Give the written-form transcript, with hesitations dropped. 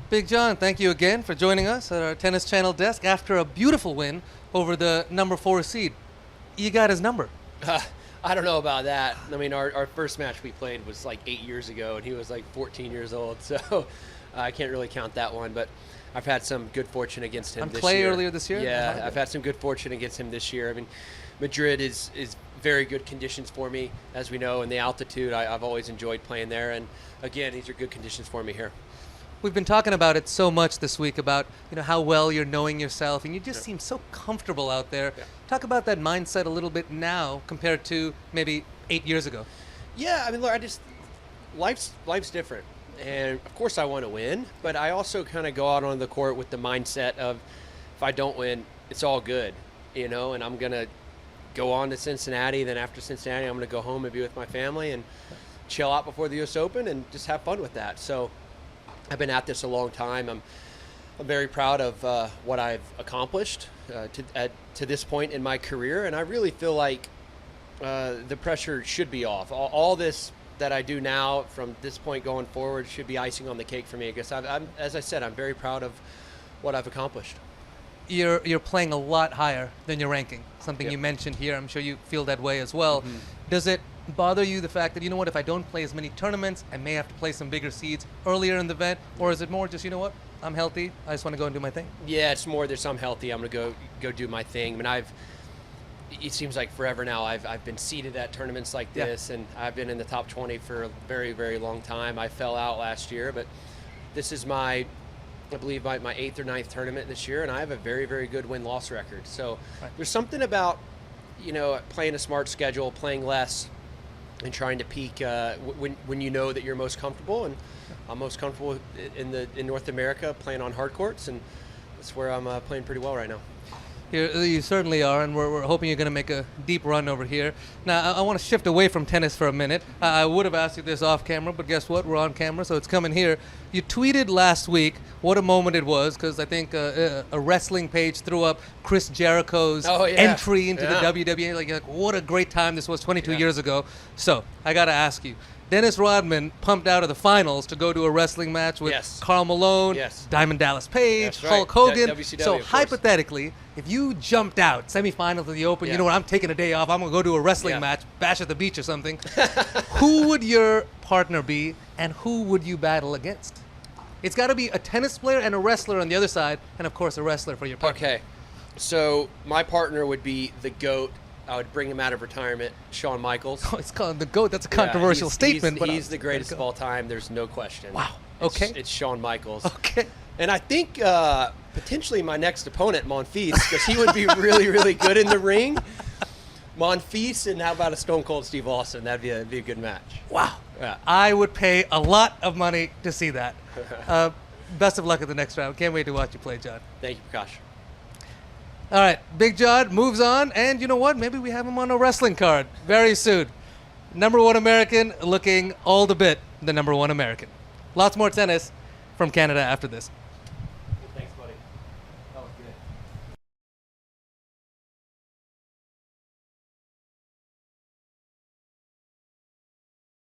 Big John, thank you again for joining us at our Tennis Channel desk after a beautiful win over the number 4 seed. You got his number. I don't know about that. I mean, our first match we played was like 8 years ago, and he was like 14 years old, so I can't really count that one. But I've had some good fortune against him On this clay year. earlier this year? Yeah, I've had some good fortune against him this year. I mean, Madrid is very good conditions for me, as we know, and the altitude, I've always enjoyed playing there. And again, these are good conditions for me here. We've been talking about it so much this week about how well you're knowing yourself, and you just seem so comfortable out there. Yeah. Talk about that mindset a little bit now compared to maybe 8 years ago. Yeah, I mean, look, life's different, and of course I want to win, but I also kind of go out on the court with the mindset of if I don't win, it's all good, and I'm gonna go on to Cincinnati. Then after Cincinnati, I'm gonna go home and be with my family and chill out before the U.S. Open and just have fun with that. So I've been at this a long time. I'm very proud of what I've accomplished to this point in my career, and I really feel like the pressure should be off. All this that I do now from this point going forward should be icing on the cake for me, because as I said, I'm very proud of what I've accomplished. You're playing a lot higher than your ranking, something Yep. you mentioned here. I'm sure you feel that way as well. Mm-hmm. Does it bother you the fact that, if I don't play as many tournaments, I may have to play some bigger seeds earlier in the event? Or is it more just, I'm healthy, I just want to go and do my thing? Yeah, it's more there's I'm healthy, I'm gonna go do my thing. I mean, it seems like forever now I've been seeded at tournaments like this, and I've been in the top 20 for a very, very long time. I fell out last year, but this is I believe my 8th or 9th tournament this year, and I have a very, very good win-loss record. So There's something about playing a smart schedule, playing less, and trying to peak when you know that you're most comfortable. And I'm most comfortable in North America playing on hard courts, and that's where I'm playing pretty well right now. You certainly are, and we're hoping you're going to make a deep run over here. Now, I want to shift away from tennis for a minute. I would have asked you this off camera, but guess what? We're on camera, so it's coming here. You tweeted last week what a moment it was, because I think a wrestling page threw up Chris Jericho's entry into the WWE. Like, what a great time this was 22 years ago. So, I got to ask you. Dennis Rodman pumped out of the finals to go to a wrestling match with Karl Malone, Diamond Dallas Page, Hulk Hogan. WCW, so hypothetically, if you jumped out, semifinals of the Open, you know what, I'm taking a day off, I'm going to go to a wrestling match, Bash at the Beach or something. Who would your partner be, and who would you battle against? It's got to be a tennis player and a wrestler on the other side, and of course a wrestler for your partner. Okay, so my partner would be the GOAT. I would bring him out of retirement, Shawn Michaels. Oh, it's called the GOAT. That's a controversial statement. But he's the greatest of all time. There's no question. Wow. Okay. It's Shawn Michaels. Okay. And I think potentially my next opponent, Monfils, because he would be really, really good in the ring. Monfils, and how about a Stone Cold Steve Austin? That'd be a good match. Wow. Yeah. I would pay a lot of money to see that. Best of luck at the next round. Can't wait to watch you play, John. Thank you, Prakash. All right, Big John moves on, and you know what? Maybe we have him on a wrestling card very soon. Number 1 American, looking all the bit the number 1 American. Lots more tennis from Canada after this.